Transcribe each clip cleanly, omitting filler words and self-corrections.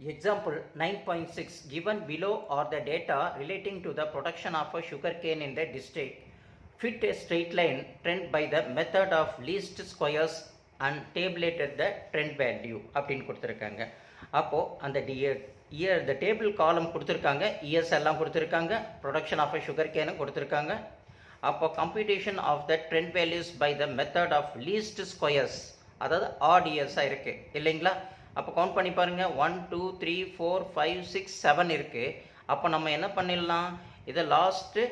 Example 9.6 given below are the data relating to the production of a sugarcane in the district. Fit a straight line trend by the method of least squares and tabulated the trend value அப்படின்னு கொடுத்துருக்காங்க. அப்போது அந்த year the table column கொடுத்துருக்காங்க, years எல்லாம் கொடுத்துருக்காங்க, production of a sugarcane கொடுத்துருக்காங்க. அப்போ computation of the trend values by the method of least squares, அதாவது odd இயர்ஸாக இருக்குது இல்லைங்களா. அப்போ கவுண்ட் பண்ணி பாருங்கள், 1 2 3 4 5 6 7 இருக்குது. அப்போ நம்ம என்ன பண்ணிடலாம், இதை லாஸ்ட்டு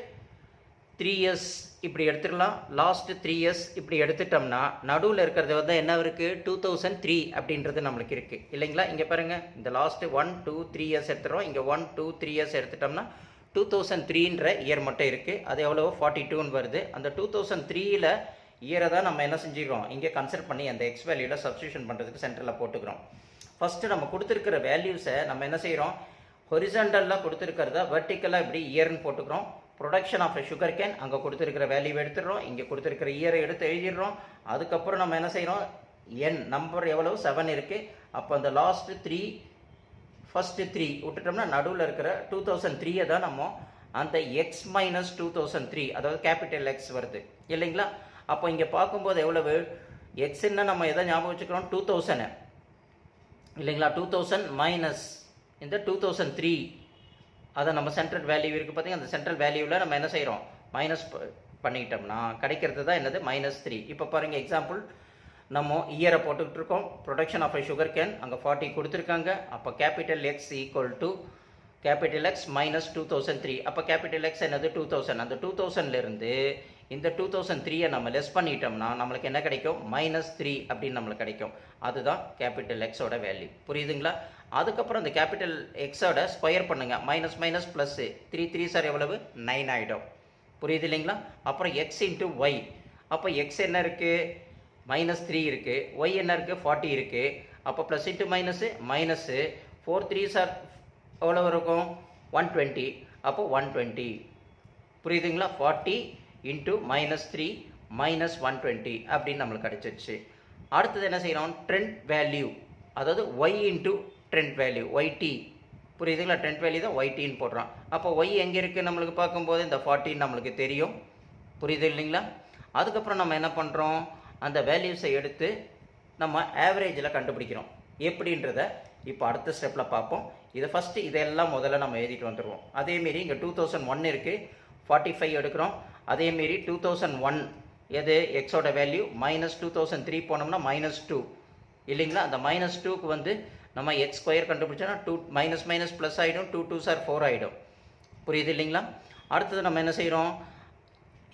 3 இயர்ஸ் இப்படி எடுத்துடலாம். லாஸ்ட்டு 3 இயர்ஸ் இப்படி எடுத்துட்டோம்னா நடுவில் இருக்கிறது வந்து என்ன இருக்குது, 2003 அப்படின்றது நம்மளுக்கு இருக்குது இல்லைங்களா. இங்கே பாருங்கள், இந்த லாஸ்ட்டு 1 2 3 இயர்ஸ் எடுத்துகிறோம். இங்கே 1 2 3 இயர்ஸ் எடுத்துட்டோம்னா 2003ன்ற இயர் மட்டும் இருக்குது. அது எவ்வளோ 42ன்னு வருது. அந்த 2003ல் இயரை தான் நம்ம என்ன செஞ்சுக்கிறோம், இங்கே கன்சிடர் பண்ணி அந்த எக்ஸ் வேல்யூவில் சப்ஸ்டியூஷன் பண்ணுறதுக்கு சென்டரில் போட்டுக்கிறோம். ஃபஸ்ட்டு நம்ம கொடுத்துருக்கிற வேல்யூஸை நம்ம என்ன செய்கிறோம், ஹொரிசாண்டலில் கொடுத்துருக்கிறத வெர்டிக்கலாக இப்படி இயர்னு போட்டுக்கிறோம். ப்ரொடக்ஷன் ஆஃப் சுகர் கேன் அங்கே கொடுத்துருக்கிற வேல்யூ எடுத்துடுறோம், இங்கே கொடுத்துருக்கிற இயரை எடுத்து எழுதிடுறோம். அதுக்கப்புறம் நம்ம என்ன செய்கிறோம், என் நம்பர் எவ்வளவு 7 இருக்குது. அப்போ அந்த லாஸ்ட்டு 3 ஃபஸ்ட்டு 3 விட்டுட்டோம்னா நடுவில் இருக்கிற 2003 தான் நம்ம அந்த எக்ஸ் மைனஸ் 2003, அதாவது கேபிட்டல் எக்ஸ் வருது இல்லைங்களா. அப்போ இங்கே பார்க்கும்போது எவ்வளவு எக்ஸ்ன்னு நம்ம எதை ஞாபகம் வச்சுக்கிறோம், 2000 இல்லைங்களா. 2000 மைனஸ் இந்த 2003, அதை நம்ம சென்ட்ரல் வேல்யூ இருக்குது பார்த்தீங்கன்னா, அந்த சென்ட்ரல் வேல்யூவில் நம்ம என்ன செய்கிறோம், மைனஸ் பண்ணிக்கிட்டோம்னா கிடைக்கிறது தான் என்னது -3. இப்போ பாருங்கள் எக்ஸாம்பிள், நம்ம இயரை போட்டுக்கிட்டு இருக்கோம். Production of a sugar cane அங்கே 40 கொடுத்துருக்காங்க. அப்போ capital X equal to capital X minus 2003. அப்போ கேபிட்டல் எக்ஸ் என்னது 2000. அந்த 2000லேருந்து இந்த 2003யை நம்ம லெஸ் பண்ணிட்டோம்னா நம்மளுக்கு என்ன கிடைக்கும், -3 அப்படின்னு நம்மளுக்கு கிடைக்கும். அதுதான் கேபிட்டல் எக்ஸோட வேல்யூ. புரியுதுங்களா. அதுக்கப்புறம் அந்த கேபிட்டல் எக்ஸோட ஸ்கொயர் பண்ணுங்கள், மைனஸ் மைனஸ் ப்ளஸ்ஸு 3 3 சார் எவ்வளவு 9 ஆகிடும். புரியுது இல்லைங்களா. அப்புறம் எக்ஸ் இன்ட்டு ஒய். அப்போ எக்ஸ் என்ன இருக்குது, -3 இருக்குது. ஒய் என்ன இருக்குது, 40 இருக்குது. அப்போ plus into minus minus 4 3 sir எவ்வளோ இருக்கும், 120. அப்போ 120. புரியுதுங்களா. 40 இன்ட்டு -3 மைனஸ் 120 அப்படின்னு நம்மளுக்கு கிடச்சிருச்சு. அடுத்தது என்ன செய்கிறோம், ட்ரெண்ட் வேல்யூ, அதாவது Y into trend value YT. புரியுதுங்களா. ட்ரெண்ட் வேல்யூ தான் ஒய்டின்னு போடுறோம். அப்போ ஒய் எங்கே இருக்குது நம்மளுக்கு பார்க்கும்போது இந்த 40 நம்மளுக்கு தெரியும். புரியுது இல்லைங்களா. அதுக்கப்புறம் நம்ம என்ன பண்ணுறோம், அந்த வேல்யூஸை எடுத்து நம்ம ஆவரேஜில் கண்டுபிடிக்கிறோம். எப்படின்றத இப்போ அடுத்த ஸ்டெப்பில் பார்ப்போம். இதை ஃபஸ்ட்டு இதெல்லாம் முதல்ல நம்ம எழுதிட்டு வந்துடுவோம். அதேமாரி இங்கே 2001 இருக்குது, 45 எடுக்கிறோம். அதேமாரி 2001 எது எக்ஸோட வேல்யூ -2003 போனோம்னா -2 இல்லைங்களா. அந்த -2க்கு வந்து நம்ம எக்ஸ் ஸ்கொயர் கண்டுபிடிச்சோன்னா 2 மைனஸ் மைனஸ் ப்ளஸ் ஆகிடும், 2 2 சார் 4 ஆகிடும். புரியுது இல்லைங்களா. அடுத்தது நம்ம என்ன செய்கிறோம்,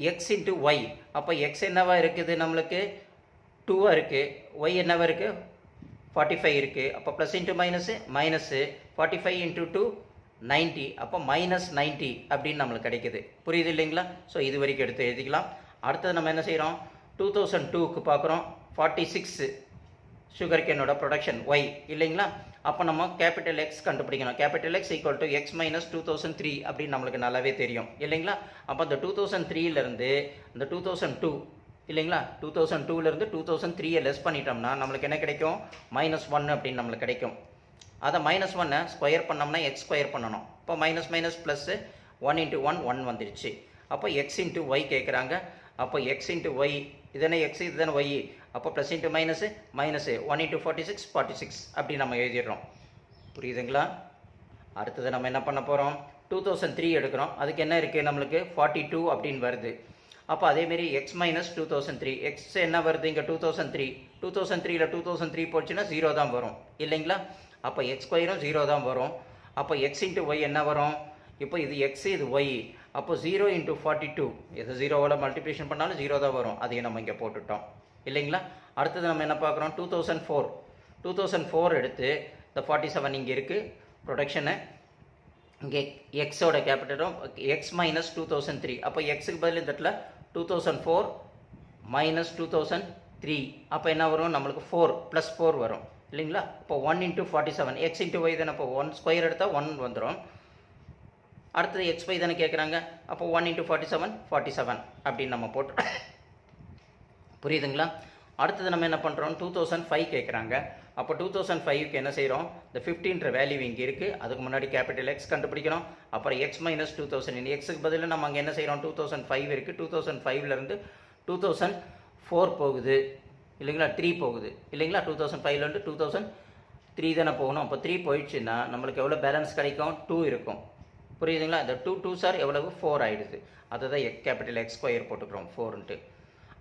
எக்ஸ் இன்ட்டு ஒய். அப்போ எக்ஸ் என்னவா இருக்குது நம்மளுக்கு 2வாக இருக்குது, ஒய் என்னவா இருக்குது 45 இருக்குது. அப்போ plus into minus minus 45 into 2 90. அப்போ -90 அப்படின்னு நம்மளுக்கு கிடைக்குது. புரியுது இல்லைங்களா. ஸோ இது வரைக்கும் எடுத்து எழுதிக்கலாம். அடுத்தது நம்ம என்ன செய்கிறோம், 2002க்கு பார்க்குறோம். 46 சுகர் கேனோட ப்ரொடக்ஷன் ஒய் இல்லைங்களா. அப்போ நம்ம கேபிட்டல் எக்ஸ் கண்டுபிடிக்கணும். Capital X equal to X minus 2003 அப்படின்னு நம்மளுக்கு நல்லாவே தெரியும் இல்லைங்களா. அப்போ அந்த 2003லேருந்து இந்த 2002 இல்லைங்களா, 2002லேருந்து 2003யை லெஸ் பண்ணிட்டோம்னா நம்மளுக்கு என்ன கிடைக்கும், -1 அப்படின்னு நம்மளுக்கு கிடைக்கும். அதை -1 ஸ்கொயர் பண்ணோம்னா எக்ஸ் ஸ்கொயர் பண்ணணும். இப்போ மைனஸ் மைனஸ் ப்ளஸ்ஸு 1 இன்ட்டு 1 1 வந்துடுச்சு. அப்போ எக்ஸ் இன்ட்டு ஒய் கேட்குறாங்க. அப்போ எக்ஸ் இன்ட்டு ஒய் இதுதானே எக்ஸ், இதுதானே ஒய். அப்போ plus into minus minus 1 into 46 46 அப்படி நம்ம எழுதிடுறோம். புரியுதுங்களா. அடுத்தது நம்ம என்ன பண்ண போகிறோம், 2003 எடுக்கிறோம். அதுக்கு என்ன இருக்குது நம்மளுக்கு 42 அப்படின்னு வருது. அப்போ அதேமாரி எக்ஸ் மைனஸ் 2003, எக்ஸ் என்ன வருது இங்கே 2003. 2003ல் 2003 போச்சுன்னா 0 தான் வரும் இல்லைங்களா. அப்போ எக்ஸ் ஸ்கொயரும் 0 தான் வரும். அப்போ எக்ஸ் இன்ட்டு ஒய் என்ன வரும், இப்போ இது எக்ஸு இது ஒய். அப்போ 0 இன்ட்டு 42, இது 0வோட மல்டிப்ளிகேஷன் பண்ணாலும் 0 தான் வரும். அதையும் நம்ம இங்கே போட்டுட்டோம் இல்லைங்களா. அடுத்தது நம்ம என்ன பார்க்குறோம், 2004 எடுத்து இந்த 47 இங்கே இருக்குது ப்ரொடக்ஷனு. இங்கே எக்ஸோட கேபிட்டலும் எக்ஸ் மைனஸ் 2003. அப்போ எக்ஸுக்கு பதில் இந்த இடத்துல 2004 மைனஸ் 2003. அப்போ என்ன வரும் நம்மளுக்கு 4 + 4 வரும் இல்லைங்களா. இப்போ 1 இன்ட்டு 47 எக்ஸ் இன்ட்டு ஒய் தானே. அப்போ 1 ஸ்கொயர் எடுத்தால் 1 வந்துடும். அடுத்தது எக்ஸ் ஒய் தானே கேட்குறாங்க. அப்போ 1 இன்ட்டு 47 47 அப்படின்னு நம்ம போட்டு புரியுதுங்களா. அடுத்தது நம்ம என்ன பண்ணுறோம், 2005 கேட்குறாங்க. அப்போ 2005க்கு என்ன செய்கிறோம், இந்த 15ன்ற வேல்யூ இங்கே இருக்குது, அதுக்கு முன்னாடி கேபிட்டல் எக்ஸ் கண்டுபிடிக்கணும். அப்புறம் எக்ஸ் மைனஸ் 2000, எக்ஸுக்கு பதில் நம்ம அங்கே என்ன செய்கிறோம், 2005 இருக்குது. 2005லேருந்து 2004 போகுது இல்லைங்களா, 3 போகுது இல்லைங்களா, 2005லேருந்து 2003 தானே போகணும். அப்போ 3 போயிடுச்சுன்னா நம்மளுக்கு எவ்வளோ பேலன்ஸ் கிடைக்கும், 2 இருக்கும். புரியுதுங்களா, இந்த 2 சார் எவ்வளவு, 4 ஆகிடுது. அதுதான் கேபிட்டல் எக்ஸ் ஸ்கொயர் போட்டுக்கிறோம் 4ன்ட்டு.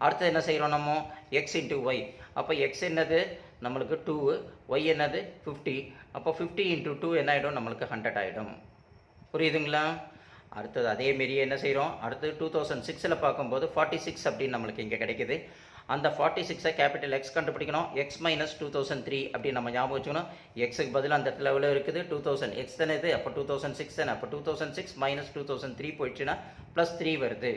அடுத்து என்ன செய்கிறோம் நம்ம, எக்ஸ் இன்ட்டு ஒய். அப்போ எக்ஸ் என்னது நம்மளுக்கு 2, ஒய் என்னது 50. அப்போ 50 இன்ட்டு 2 என்ன ஆகிடும், நம்மளுக்கு 100 ஆகிடும். புரியுதுங்களா. அடுத்தது அதேமாரியே என்ன செய்கிறோம், அடுத்து 2006ல் பார்க்கும்போது 46 அப்படின்னு நம்மளுக்கு இங்கே கிடைக்குது. அந்த 46ஐ கேபிட்டல் எக்ஸ் கண்டுபிடிக்கணும். எக்ஸ் மைனஸ் 2003 அப்படின்னு நம்ம ஞாபகம் வச்சுக்கணும். எக்ஸுக்கு பதில் அந்த இடத்துல எவ்வளோ இருக்குது, 2000. எக்ஸ் தானே இது, அப்போ 2006 தானே. அப்போ 2006 மைனஸ் 2003 போயிடுச்சுன்னா ப்ளஸ் 3 வருது.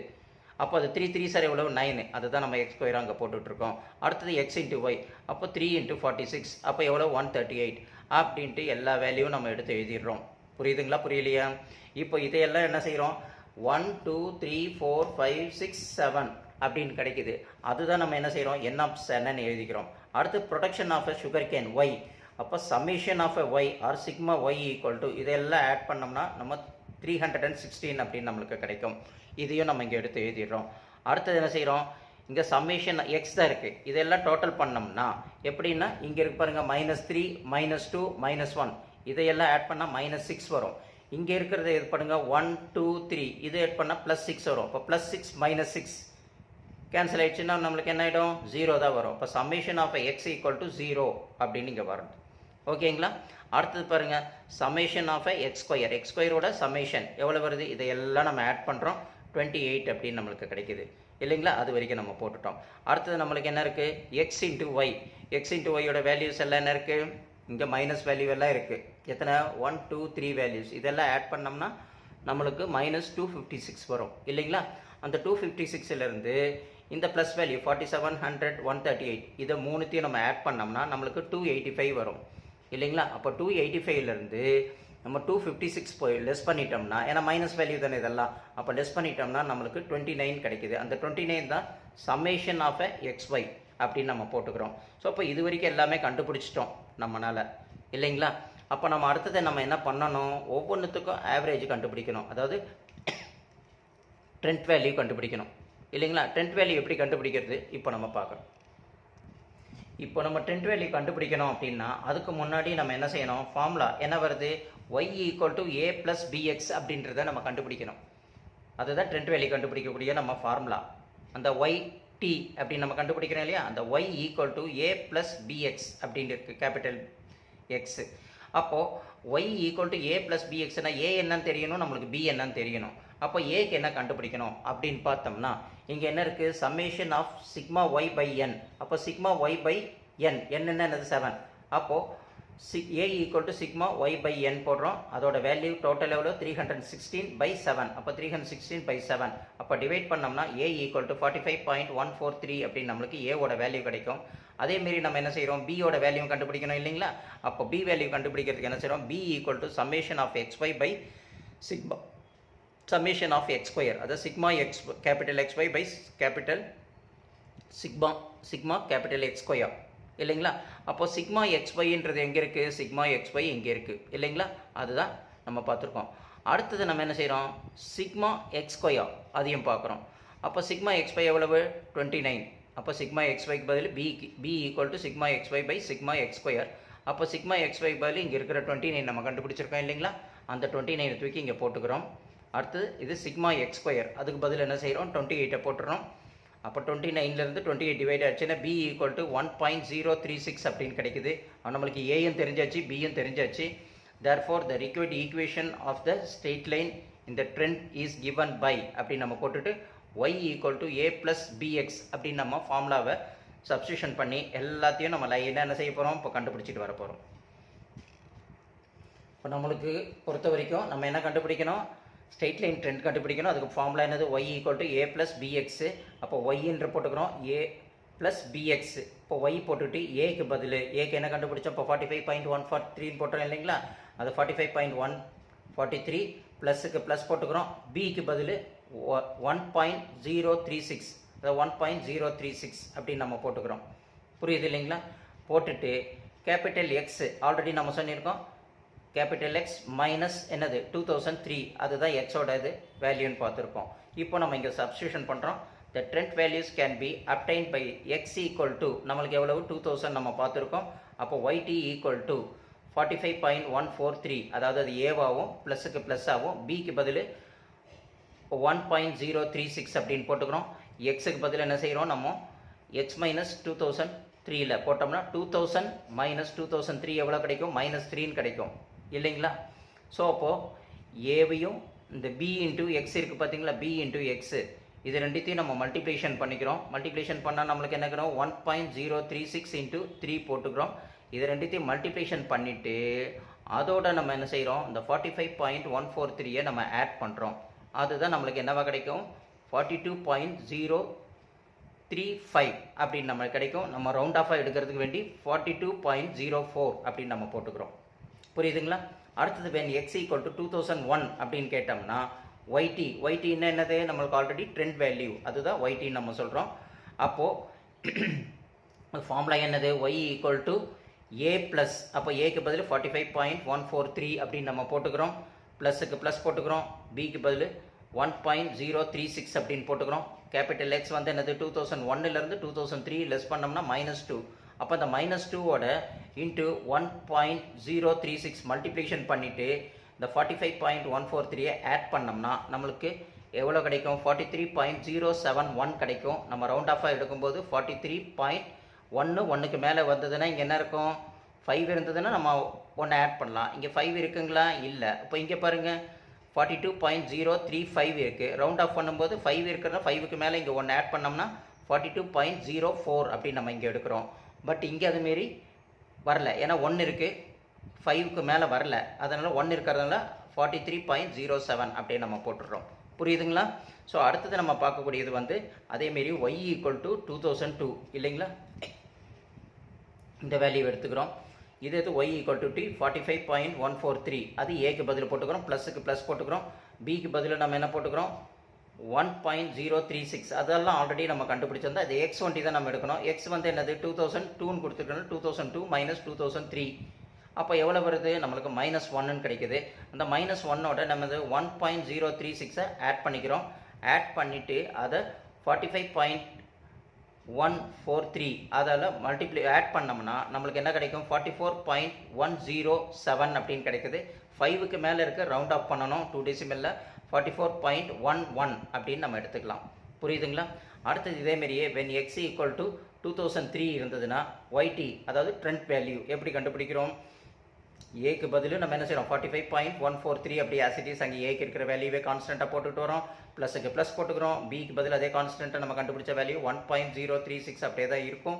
அப்போ அது 3 3 சார் எவ்வளோ, 9. அதுதான் நம்ம எக்ஸ் ஸ்கொயர் அங்கே போட்டுட்ருக்கோம். அடுத்தது எக்ஸ் இன்ட்டு ஒய். அப்போ 3 இன்ட்டு 46, அப்போ எவ்வளோ, 138 அப்படின்ட்டு எல்லா வேல்யூவும் நம்ம எடுத்து எழுதிடுறோம். புரியுதுங்களா, புரியலையா. இப்போ இதையெல்லாம் என்ன செய்கிறோம், 1 2 3 4 5 6 7 அப்படின்னு கிடைக்குது. அதுதான் நம்ம என்ன செய்கிறோம், என் ஆஃப் சென்னு எழுதிக்கிறோம். அடுத்து production of a sugar cane y. அப்போ summation of a y are sigma y equal to இதெல்லாம் ஆட் பண்ணோம்னா நம்ம 316 அப்படின்னு நம்மளுக்கு கிடைக்கும். இதையும் நம்ம இங்கே எடுத்து எழுதிடுறோம். அடுத்தது என்ன செய்கிறோம், இங்கே சம்மேஷன் எக்ஸ் தான் இருக்குது. இதெல்லாம் டோட்டல் பண்ணோம்னா எப்படின்னா, இங்கே இருக்கு பாருங்கள், -3 -2 -1 இதையெல்லாம் ஆட் பண்ணால் -6 வரும். இங்கே இருக்கிறத இது பண்ணுங்கள், 1 2 3 இதை ஆட் பண்ணால் +6 வரும். இப்போ +6 -6 கேன்சல் ஆகிடுச்சுன்னா நம்மளுக்கு என்ன ஆகிடும், 0 தான் வரும். இப்போ summation of x equal to 0 அப்படின்னு இங்கே வரும். ஓகேங்களா. அடுத்தது பாருங்கள், summation of x square, x ஸ்கொயரோட சம்மேஷன் எவ்வளோ வருது, இதையெல்லாம் நம்ம ஆட் பண்ணுறோம். 28 அப்படின்னு நம்மளுக்கு கிடைக்குது இல்லைங்களா. அது வரைக்கும் நம்ம போட்டுட்டோம். அடுத்தது நம்மளுக்கு என்ன இருக்குது, X into Y. X into ஒய்யோட வேல்யூஸ் எல்லாம் என்ன இருக்குது, இங்கே மைனஸ் வேல்யூ எல்லாம் இருக்குது. எத்தனை, 1 2 3 வேல்யூஸ். இதெல்லாம் ஆட் பண்ணோம்னா நம்மளுக்கு -256 வரும் இல்லைங்களா. அந்த 256லேருந்து இந்த ப்ளஸ் வேல்யூ 47 100 138 இதை மூணுத்தையும் நம்ம ஆட் பண்ணோம்னா நம்மளுக்கு 285 வரும் இல்லைங்களா. அப்போ 285லேருந்து நம்ம 256 போய் லெஸ் பண்ணிட்டோம்னா, ஏன்னா மைனஸ் வேல்யூ தானே இதெல்லாம், அப்போ லெஸ் பண்ணிட்டோம்னா நம்மளுக்கு 29 கிடைக்குது. அந்த 29 தான் சம்மேஷன் ஆஃப் எக்ஸ் ஒய் அப்படின்னு நம்ம போட்டுக்கிறோம். ஸோ அப்போ இது வரைக்கும் எல்லாமே கண்டுபிடிச்சிட்டோம் நம்மளால் இல்லைங்களா. அப்போ நம்ம அடுத்ததை நம்ம என்ன பண்ணணும், ஒவ்வொன்றுத்துக்கும் ஆவரேஜ் கண்டுபிடிக்கணும். அதாவது ட்ரெண்ட் வேல்யூ கண்டுபிடிக்கணும் இல்லைங்களா. ட்ரெண்ட் வேல்யூ எப்படி கண்டுபிடிக்கிறது இப்போ நம்ம பார்க்குறோம். இப்போ நம்ம ட்ரெண்ட் வேல்யூ கண்டுபிடிக்கணும் அப்படின்னா அதுக்கு முன்னாடி நம்ம என்ன செய்யணும், ஃபார்முலா என்ன வருது, y equal to a plus BX அப்படின்றத நம்ம கண்டுபிடிக்கணும். அதுதான் ட்ரெண்ட் வேல்யூ கண்டுபிடிக்கக்கூடிய நம்ம ஃபார்முலா. அந்த yt அப்படின்னு நம்ம கண்டுபிடிக்கிறோம் இல்லையா, அந்த y equal to a plus b x அப்படின்னு இருக்குது, கேபிட்டல் எக்ஸ். அப்போது y equal to a plus பிஎக்ஸ்னா a என்னன்னு தெரியணும், நம்மளுக்கு b என்னன்னு தெரியணும். அப்போ ஏக்கு என்ன கண்டுபிடிக்கணும் அப்படின்னு பார்த்தோம்னா, இங்கே என்ன இருக்குது, summation of sigma y by n. அப்போ சிக்மா ஒய் பை என், என்னது 7. அப்போது a equal to sigma y by n போடுறோம். அதோட வேல்யூ டோட்டல் எவ்வளோ, 316/7. அப்போ 316/7. அப்போ டிவைட் பண்ணோம்னா ஏ ஈக்குவல் டு 45.143 அப்படின்னு நம்மளுக்கு ஏவோட வேல்யூ கிடைக்கும். அதேமாரி நம்ம என்ன செய்கிறோம், பியோட வேல்யூ கண்டுபிடிக்கணும் இல்லைங்களா. அப்போ பி வேல்யூ கண்டுபிடிக்கிறதுக்கு என்ன செய்கிறோம், B equal to summation of X Y by sigma summation of x square, அது sigma x capital X y by capital sigma capital X square இல்லைங்களா. அப்போ sigma x y ன்றது எங்கே இருக்குது, sigma x y இங்கே இருக்குது இல்லைங்களா. அதுதான் நம்ம பார்த்துருக்கோம். அடுத்தது நம்ம என்ன செய்கிறோம், sigma x square அதையும் பார்க்குறோம். அப்போ sigma x y எவ்வளவு, 29. அப்போ sigma x y பதில் b equal to sigma x y by sigma x square. அப்போ sigma x y பதில் இங்கே இருக்கிற 29 நம்ம கண்டுபிடிச்சிருக்கோம் இல்லைங்களா. அந்த 29 தூக்கி இங்கே போட்டுக்கிறோம். அடுத்தது இது சிக்மா எக்ஸ் ஸ்கொயர், அதுக்கு பதில் என்ன செய்கிறோம், 28 போட்டுறோம். அப்போ 29லேருந்து 28 டிவைட் ஆச்சுன்னா பி ஈக்குவல் டு 1.036 அப்படின்னு கிடைக்குது. நம்மளுக்கு ஏயும் தெரிஞ்சாச்சு, பியும் தெரிஞ்சாச்சு. Therefore the required equation of the straight line இந்த ட்ரெண்ட் இஸ் கிவன் பை அப்படின்னு நம்ம போட்டுட்டு y equal to A plus b x அப்படின்னு நம்ம ஃபார்முலாவை சப்ஸ்டியூஷன் பண்ணி எல்லாத்தையும் நம்ம லைனாக என்ன செய்ய போகிறோம், இப்போ கண்டுபிடிச்சிட்டு வர போகிறோம். இப்போ நம்மளுக்கு பொறுத்த வரைக்கும் நம்ம என்ன கண்டுபிடிக்கணும், ஸ்ட்ரெயிட் லைன் ட்ரெண்ட் கண்டுபிடிக்கணும். அதுக்கு ஃபார்முலா என்னது, y equal to A plus bx. அப்போ ஒய்ன்ற போட்டுக்கிறோம், ஏ ப்ளஸ் பிஎக்ஸு. இப்போ ஒய் போட்டுட்டு ஏக்கு பதில், ஏக்கு என்ன கண்டுபிடிச்சோம், இப்போ 45.143 போட்டோம் இல்லைங்களா. அது 45.143 ப்ளஸுக்கு ப்ளஸ் போட்டுக்கிறோம். பிக்கு பதில் 1.036, அதாவது 1.036 அப்படின்னு நம்ம போட்டுக்கிறோம் புரியுது இல்லைங்களா? போட்டுட்டு கேபிட்டல் எக்ஸ் ஆல்ரெடி நம்ம சொல்லியிருக்கோம், கேபிட்டல் எக்ஸ் மைனஸ் என்னது 2003, அதுதான் எக்ஸோட இது வேல்யூன்னு பார்த்துருக்கோம். இப்போ நம்ம இங்கே சப்ஸ்டியூஷன் பண்ணுறோம். the trend values can be obtained by x equal to நம்மளுக்கு எவ்வளவு 2000 நம்ம பார்த்துருக்கோம். அப்போ yt equal to 45.143, அதாவது அது ஏவாகவும் ப்ளஸுக்கு ப்ளஸ் ஆகும், பிக்கு பதில் 1.036 அப்படின்னு போட்டுக்கிறோம். எக்ஸுக்கு பதில் என்ன செய்கிறோம், நம்ம எக்ஸ் மைனஸ் 2003ல் போட்டோம்னா 2000 மைனஸ் 2003 எவ்வளோ கிடைக்கும், -3ன்னு கிடைக்கும் இல்லைங்களா? ஸோ அப்போது ஏவையும் இந்த பி இன்ட்டு எக்ஸ் இருக்குது பார்த்தீங்களா, பி இன்ட்டு எக்ஸு இது ரெண்டுத்தையும் நம்ம மல்டிப்ளிகேஷன் பண்ணிக்கிறோம். மல்டிப்ளிகேஷன் பண்ணால் நம்மளுக்கு என்ன கிடைக்கும், 1.036 இன்ட்டு 3 போட்டுக்கிறோம். இது ரெண்டுத்தையும் மல்டிப்ளிகேஷன் பண்ணிவிட்டு அதோட நம்ம என்ன செய்கிறோம், இந்த 45.143 நம்ம ஆட் பண்ணுறோம். அதுதான் நம்மளுக்கு என்னவா கிடைக்கும், 42.035 அப்படின்னு நம்மளுக்கு கிடைக்கும். நம்ம ரவுண்ட் ஆஃபாக எடுக்கிறதுக்கு வேண்டி 42.04 அப்படின்னு நம்ம போட்டுக்கிறோம். புரியுதுங்களா? அடுத்தது when x equal to 2001 அப்படின்னு கேட்டோம்னா yt என்னது, நம்மளுக்கு ஆல்ரெடி ட்ரெண்ட் வேல்யூ, அதுதான் yt நம்ம சொல்கிறோம். அப்போது ஃபார்முலா என்னது, y equal to a plus, அப்போ ஏக்கு பதில் 45.143 அப்படின்னு நம்ம போட்டுக்கிறோம். ப்ளஸுக்கு ப்ளஸ் போட்டுக்கிறோம், பிக்கு பதில் 1.036 அப்படின்னு போட்டுக்கிறோம். கேபிட்டல் எக்ஸ் வந்து என்னது 2001லேருந்து 2003 லெஸ் பண்ணோம்னா -2. அப்போ அந்த -2ஓட இன்ட்டு 1.036 மல்டிப்ளிகேஷன் பண்ணிவிட்டு இந்த 45.143 ஆட் பண்ணோம்னா நம்மளுக்கு எவ்வளோ கிடைக்கும், 43.071 கிடைக்கும். நம்ம ரவுண்ட் ஆஃபாக எடுக்கும்போது 43.1க்கு மேலே வந்ததுன்னா இங்கே என்ன இருக்கும், 5 இருந்ததுன்னா நம்ம 1 ஆட் பண்ணலாம். இங்கே 5 இருக்குங்களா, இல்லை. இப்போ இங்கே பாருங்கள் 42.035 இருக்குது. ரவுண்ட் ஆஃப் பண்ணும்போது 5 இருக்கிறதா 5க்கு மேலே இங்கே 1 ஆட் பண்ணோம்னா 42.04 அப்படின்னு நம்ம இங்கே எடுக்கிறோம். பட் இங்கே அதுமாரி வரல, ஏன்னா 1 இருக்குது, 5க்கு மேலே வரல, அதனால் 1 இருக்கிறதுனால 43.07 அப்படியே நம்ம போட்டுடுறோம். புரியுதுங்களா? ஸோ அடுத்தது நம்ம பார்க்கக்கூடியது வந்து அதேமாரி y ஈக்குவல் டு 2002 இல்லைங்களா, இந்த வேல்யூ எடுத்துக்கிறோம். இது y ஈக்குவல் டு 45.143, அது ஏக்கு பதில் போட்டுக்கிறோம், ப்ளஸுக்கு ப்ளஸ் போட்டுக்கிறோம், பிக்கு பதில் நம்ம என்ன போட்டுக்கிறோம் 1.036, அதெல்லாம் ஆல்ரெடி நம்ம கண்டுபிடிச்சிருந்தா அது x20 தான் நம்ம எடுக்கணும். எக்ஸ் வந்து என்னது 2002ன்னு கொடுத்துருக்கணும், 2002 மைனஸ் 2003, அப்போ எவ்வளோ வருது, நம்மளுக்கு -1ன்னு கிடைக்குது. அந்த -1ஓட நம்ம 1.036 ஆட் பண்ணிக்கிறோம். ஆட் பண்ணிவிட்டு அதை 45.143 அதில் ஆட் பண்ணோம்னா நம்மளுக்கு என்ன கிடைக்கும், 44.107 அப்படின்னு கிடைக்குது. 5க்கு மேலே இருக்க ரவுண்ட் ஆஃப் பண்ணணும், 2 டெசிமலில் 44.11 அப்படின்னு நம்ம எடுத்துக்கலாம். புரியுதுங்களா? அடுத்தது இதேமாரியே when x equal to 2003 இருந்ததுன்னா yt, அதாவது ட்ரெண்ட் வேல்யூ எப்படி கண்டுபிடிக்கிறோம், ஏக்கு பதில் நம்ம என்ன செய்கிறோம் 45.143 அப்படி ஆசிட்டிஸ் அங்கே ஏக்கு இருக்கிற வேல்யூவே கான்ஸ்டண்ட்டாக போட்டுக்கிட்டு வரோம், ப்ளஸுக்கு ப்ளஸ் போட்டுக்கிறோம், பிக்கு பதில் அதே கான்ஸ்டண்ட்டாக நம்ம கண்டுபிடிச்ச வேல்யூ 1.036 அப்படியே தான் இருக்கும்.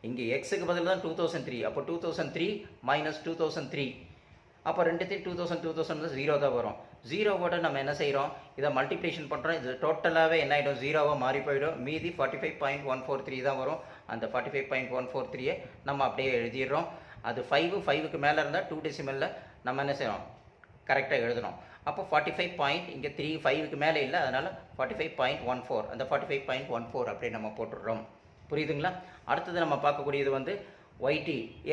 இங்கே எக்ஸுக்கு பதில் தான் 2003, அப்போ 2003 மைனஸ் 2003, அப்போ ரெண்டுத்தையும் 2000 0 தான் வரும். 0வோட நம்ம என்ன செய்கிறோம், இதை மல்டிப்ளிகேஷன் பண்ணுறோம், இது டோட்டலாகவே என்ன ஆகிடும், 0வாக மாறி போயிடும். மீதி 45.143 தான் வரும். அந்த 45.143 நம்ம அப்படியே எழுதிடுறோம். அது 5க்கு மேலே இருந்தால் 2 டெசிமலில் நம்ம என்ன செய்யணும், கரெக்டாக எழுதணும். அப்போ 45. இங்கே 3 5க்கு மேலே இல்லை, அதனால் 45.14, அந்த 45.14 அப்படியே நம்ம போட்டுடுறோம். புரியுதுங்களா? அடுத்தது நம்ம பார்க்கக்கூடியது வந்து yt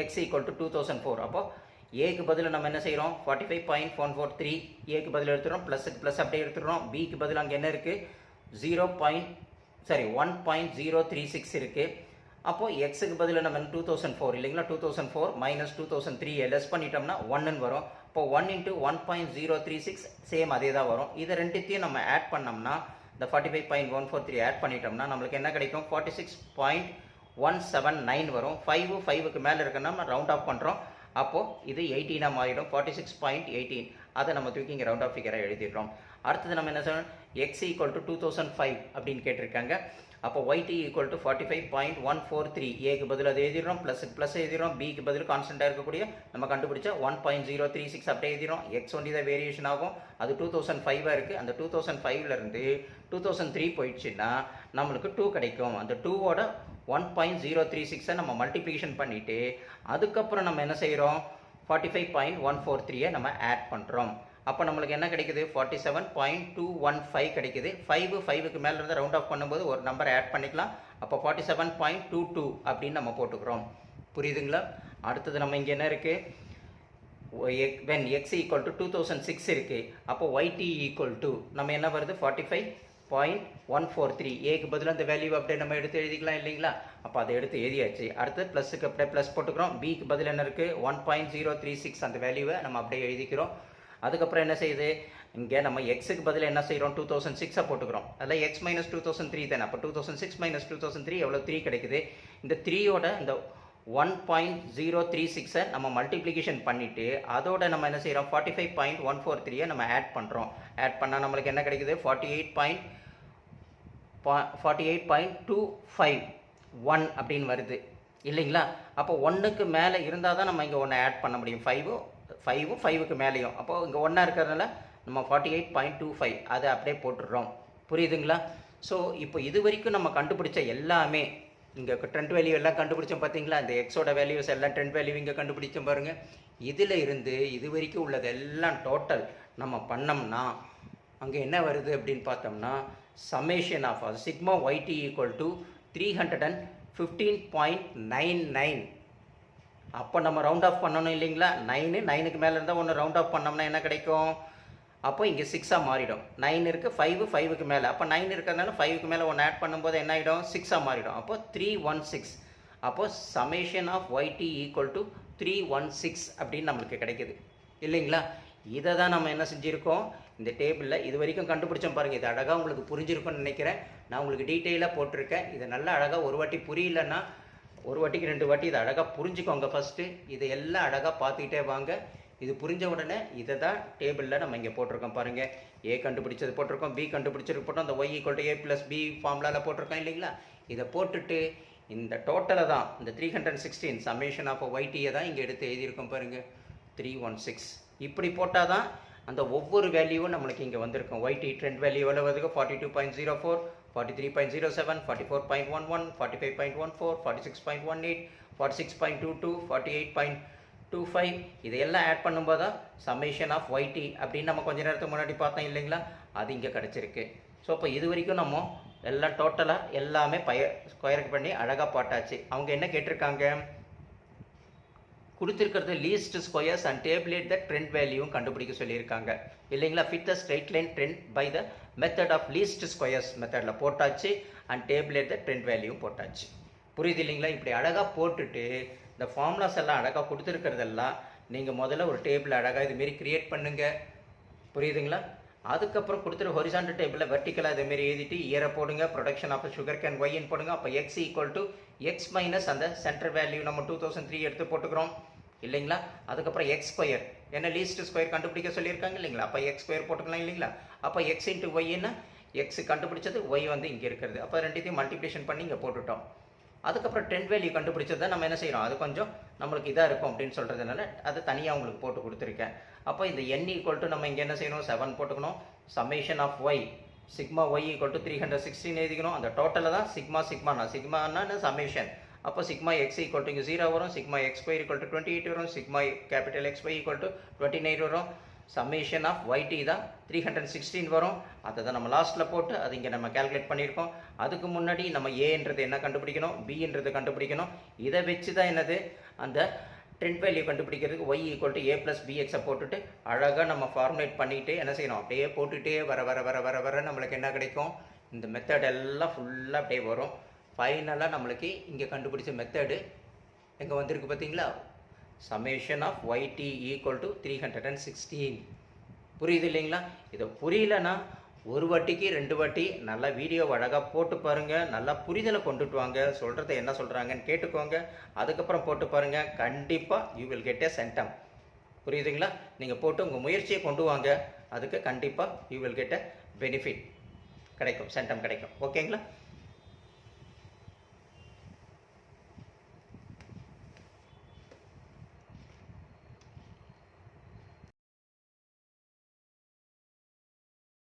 x ஈக்குவல் டு 2004. அப்போது ஏக்கு பதில் நம்ம என்ன செய்கிறோம் 45.143 ஏக்கு பதில் எடுத்துகிறோம், ப்ளஸுக்கு ப்ளஸ் அப்படியே எடுத்துடுறோம். பிக்கு பதில் அங்கே என்ன இருக்குது 1.036 இருக்குது. அப்போது எக்ஸுக்கு பதில் நம்ம 2004 இல்லைங்களா, 2004 மைனஸ் 2003 லெஸ் பண்ணிட்டோம்னா 1ன்னு வரும். இப்போ 1 × 1.036 சேம் அதே தான் வரும். இதை ரெண்டுத்தையும் நம்ம ஆட் பண்ணோம்னா இந்த 45.143 ஆட் பண்ணிட்டோம்னா நம்மளுக்கு என்ன கிடைக்கும் 46.179 வரும். 5க்கு மேலே இருக்குன்னா நம்ம ரவுண்ட் ஆஃப் பண்ணுறோம். அப்போது இது 18 மாறிடும், 46.18. அதை நம்ம தூக்கி இங்கே ரவுண்ட் ஆஃப் ஃபிகராக எழுதிடுறோம். அடுத்தது நம்ம என்ன சொல்லணும், எக்ஸ் ஈக்குவல் டு 2005 அப்படின்னு கேட்டிருக்காங்க. அப்போ yt ஈக்குவல் டு 45.143 ஏக்கு பதில் அதை எழுதிடுறோம், ப்ளஸ் எழுதிடுறோம், பிக்கு பதில் கான்ஸ்டண்ட்டாக இருக்கக்கூடிய நம்ம கண்டுபிடிச்ச 1.036 அப்படியே எழுதிடுறோம். எக்ஸ் ஒன்லி தான் வேரியேஷன் ஆகும், அது 2005 இருக்குது. அந்த 2005லேருந்து 2003 போயிடுச்சுன்னா நம்மளுக்கு 2 கிடைக்கும். அந்த 2ஓட 1.036 நம்ம மல்டிப்ளிகேஷன் பண்ணிவிட்டு அதுக்கப்புறம் நம்ம என்ன செய்கிறோம் 45.143 நம்ம ஆட் பண்ணுறோம். அப்போ நம்மளுக்கு என்ன கிடைக்குது 47.215 கிடைக்குது. 5க்கு மேலே இருந்து ரவுண்ட் ஆஃப் பண்ணும்போது ஒரு நம்பர் ஆட் பண்ணிக்கலாம். அப்போ 47.22 அப்படின்னு நம்ம போட்டுக்கிறோம். புரியுதுங்களா? அடுத்தது நம்ம இங்கே என்ன இருக்குது, when x equal to 2006 இருக்குது. அப்போ yt equal to நம்ம என்ன வருது 45.143. ஏக்கு பதிலாக அந்த வேல்யூ அப்படியே நம்ம எடுத்து எழுதிக்கலாம் இல்லைங்களா? அப்போ அதை எடுத்து எழுதியாச்சு. அடுத்து ப்ளஸுக்கு அப்படியே ப்ளஸ் போட்டுக்கிறோம். பிக்கு பதில் என்ன இருக்குது 1.036 அந்த வேல்யூவை நம்ம அப்படியே எழுதிக்கிறோம். அதுக்கப்புறம் என்ன செய்யுது, இங்கே நம்ம எக்ஸுக்கு பதில் என்ன செய்கிறோம் 2006 போட்டுக்கிறோம். அதில் x மைனஸ் 2003 தானே. அப்போ 2006 மைனஸ் 2003 எவ்வளோ 3 கிடைக்குது. இந்த 3யோட இந்த 1.036 நம்ம மல்டிப்ளிகேஷன் பண்ணிவிட்டு அதோட நம்ம என்ன செய்கிறோம் 45.143 நம்ம ஆட் பண்ணுறோம். ஆட் பண்ணால் நம்மளுக்கு என்ன கிடைக்குது 48.251 அப்படின்னு வருது இல்லைங்களா? அப்போ 1க்கு மேலே இருந்தால் தான் நம்ம இங்கே ஒன்று ஆட் பண்ண முடியும். 5க்கு மேலேயும். அப்போது இங்கே 1 இருக்கிறதுனால நம்ம 48.25 அதை அப்படியே போட்டுடுறோம். புரியுதுங்களா? ஸோ இப்போ இது வரைக்கும் நம்ம கண்டுபிடிச்ச எல்லாமே இங்கே ட்ரெண்ட் வேல்யூ எல்லாம் கண்டுபிடிச்சோம் பார்த்தீங்களா? இந்த எக்ஸோட வேல்யூஸ் எல்லாம் ட்ரெண்ட் வேல்யூ இங்கே கண்டுபிடிச்சோம் பாருங்கள். இதில் இருந்து இது வரைக்கும் உள்ளது எல்லாம் டோட்டல் நம்ம பண்ணோம்னா அங்கே என்ன வருது அப்படின்னு பார்த்தோம்னா summation of sigma YT equal to 315.99. அப்போ நம்ம ரவுண்ட் ஆஃப் பண்ணணும் இல்லைங்களா? 9க்கு மேலே இருந்தால் ஒன்று ரவுண்ட் ஆஃப் பண்ணோம்னா என்ன கிடைக்கும், அப்போ இங்கே 6ஆக மாறிடும். 9 இருக்குது, 5க்கு மேலே. அப்போ 9 இருக்கிறதுனால 5க்கு மேலே ஒன்று ஆட் பண்ணும்போது என்ன ஆகிடும் 6ஆக மாறிடும். அப்போ 316. அப்போ summation of YT equal to 316 அப்படின்னு நம்மளுக்கு கிடைக்குது இல்லைங்களா? இதை தான் நம்ம என்ன செஞ்சுருக்கோம் இந்த டேபிளில் இது வரைக்கும் கண்டுபிடிச்சோம் பாருங்கள். இது அழகாக உங்களுக்கு புரிஞ்சிருக்கும்னு நினைக்கிறேன். நான் உங்களுக்கு டீட்டெயிலாக போட்டிருக்கேன். இதை நல்லா அழகாக ஒரு வாட்டி புரியலன்னா ஒரு வாட்டிக்கு 2 வாட்டி இதை அழகாக புரிஞ்சுக்கோங்க. ஃபஸ்ட்டு இதை எல்லாம் அழகாக பார்த்துக்கிட்டே வாங்க. இது புரிஞ்ச உடனே இதை தான் டேபிளில் நம்ம இங்கே போட்டிருக்கோம் பாருங்கள். ஏ கண்டுபிடிச்சது போட்டிருக்கோம், பி கண்டுபிடிச்சது போட்டோம், அந்த Y equal to A plus B ஃபார்முலாவில் போட்டிருக்கோம் இல்லைங்களா? இதை போட்டுட்டு இந்த டோட்டலை தான் இந்த 316 சம்மேஷன் ஆஃப் ஒய்டியை தான் இங்கே எடுத்து எழுதியிருக்கோம் பாருங்கள் 316. இப்படி போட்டால் தான் அந்த ஒவ்வொரு வேல்யூவும் நம்மளுக்கு இங்கே வந்திருக்கும். ஒய்டி ட்ரெண்ட் வேல்யூ எவ்வளோ வருது 42.04, 43.07, 44.11, 45.14, 46.18, 46.22, 48.25 இதையெல்லாம் ஆட் பண்ணும்போது தான் சம்மேஷன் ஆஃப் ஒய்டி அப்படின்னு நம்ம கொஞ்ச நேரத்துக்கு முன்னாடி பார்த்தோம் இல்லைங்களா? அது இங்கே கிடச்சிருக்கு. ஸோ இப்போ இது வரைக்கும் நம்ம எல்லாம் டோட்டலாக எல்லாமே ஸ்கொயருக்கு பண்ணி அழகாக போட்டாச்சு. அவங்க என்ன கேட்டிருக்காங்க, கொடுத்துருக்கிறது least squares and tabulate the trend வேல்யூவும் கண்டுபிடிக்க சொல்லியிருக்காங்க இல்லைங்களா? Fit the straight line trend by the method of least squares மெத்தடில் போட்டாச்சு. அண்ட் டேபிளேட் த ட்ரெண்ட் வேல்யூவும் போட்டாச்சு. புரியுது இல்லைங்களா? இப்படி அழகாக போட்டுட்டு இந்த ஃபார்முலாஸ் எல்லாம் அழகாக கொடுத்துருக்கிறதெல்லாம் நீங்கள் முதல்ல ஒரு டேபிள் அழகாக இதுமாரி க்ரியேட் பண்ணுங்கள். புரியுதுங்களா? அதுக்கப்புறம் கொடுத்துரு ஹொரிசாண்டல் டேபிளில் வெர்டிக்கலாக இதுமாரி எழுதிட்டு இயரை போடுங்க. ப்ரொடக்ஷன் ஆஃப் சுகர் கேன் ஒய்ன்னு போடுங்க. அப்போ X equal to X minus அந்த சென்டர் வேல்யூ நம்ம 2003 எடுத்து போட்டுக்கிறோம் இல்லைங்களா? அதுக்கப்புறம் எக்ஸ் ஸ்கொயர் ஏன்னா லீஸ்ட் ஸ்கொயர் கண்டுபிடிக்க சொல்லியிருக்காங்க இல்லைங்களா? அப்போ எக்ஸ் ஸ்கொயர் போட்டுக்கலாம் இல்லைங்களா? அப்போ எக்ஸ் இன்ட்டு ஒய்ன்னா எக்ஸ் கண்டுபிடிச்சது ஒய் வந்து இங்கே இருக்கிறது. அப்போ ரெண்டுத்தையும் மல்டிப்ளிகேஷன் பண்ணி இங்கே போட்டுட்டோம். அதுக்கப்புறம் ட்ரெண்ட் வேல்யூ கண்டுபிடிச்சதை நம்ம என்ன செய்கிறோம், அது கொஞ்சம் நம்மளுக்கு இதாக இருக்கும் அப்படின்னு சொல்கிறதுனால அது தனியாக உங்களுக்கு போட்டு கொடுத்துருக்கேன். அப்போ இந்த என் ஈக்குவல் டு நம்ம இங்கே என்ன செய்யணும் 7 போட்டுக்கணும். Summation of y sigma y equal to 316 எழுதிக்கணும். அந்த டோட்டலில் தான் சிக்மானா சம்மேஷன். அப்போ சிக்மா எக்ஸ் ஈக்குவல் டு இங்கே 0 வரும். Sigma x y equal to 28 வரும். Sigma capital x y equal to 29 வரும். சம்மேஷன் ஆஃப் ஒய்டி தான் 316 வரும். அதை தான் நம்ம லாஸ்ட்டில் போட்டு அது இங்கே நம்ம கேல்குலேட் பண்ணியிருக்கோம். அதுக்கு முன்னாடி நம்ம ஏன்றது என்ன கண்டுபிடிக்கணும், பின்றது கண்டுபிடிக்கணும். இதை வச்சு தான் என்னது அந்த ட்ரெண்ட் வேல்யூ கண்டுபிடிக்கிறதுக்கு y equal to A plus பிஎக்ஸை போட்டுட்டு அழகாக நம்ம ஃபார்முலேட் பண்ணிவிட்டு என்ன செய்யணும், அப்படியே போட்டுகிட்டே வர நம்மளுக்கு என்ன கிடைக்கும், இந்த மெத்தட் எல்லாம் ஃபுல்லாக அப்படியே வரும். ஃபைனலாக நம்மளுக்கு இங்கே கண்டுபிடிச்ச மெத்தடு எங்கே வந்திருக்கு பார்த்தீங்களா, summation of YT equal to 316. புரியுது இல்லைங்களா? இதை புரியலன்னா ஒரு வாட்டிக்கு 2 வாட்டி நல்லா வீடியோ அழகாக போட்டு பாருங்கள். நல்லா புரிதலை கொண்டுட்டு வாங்க. சொல்கிறத என்ன சொல்கிறாங்கன்னு கேட்டுக்கோங்க. அதுக்கப்புறம் போட்டு பாருங்கள். கண்டிப்பாக you will get a centum. புரியுதுங்களா? நீங்கள் போட்டு உங்கள் முயற்சியை கொண்டு வாங்க. அதுக்கு கண்டிப்பாக you will get a benefit கிடைக்கும், சென்டம் கிடைக்கும். ஓகேங்களா?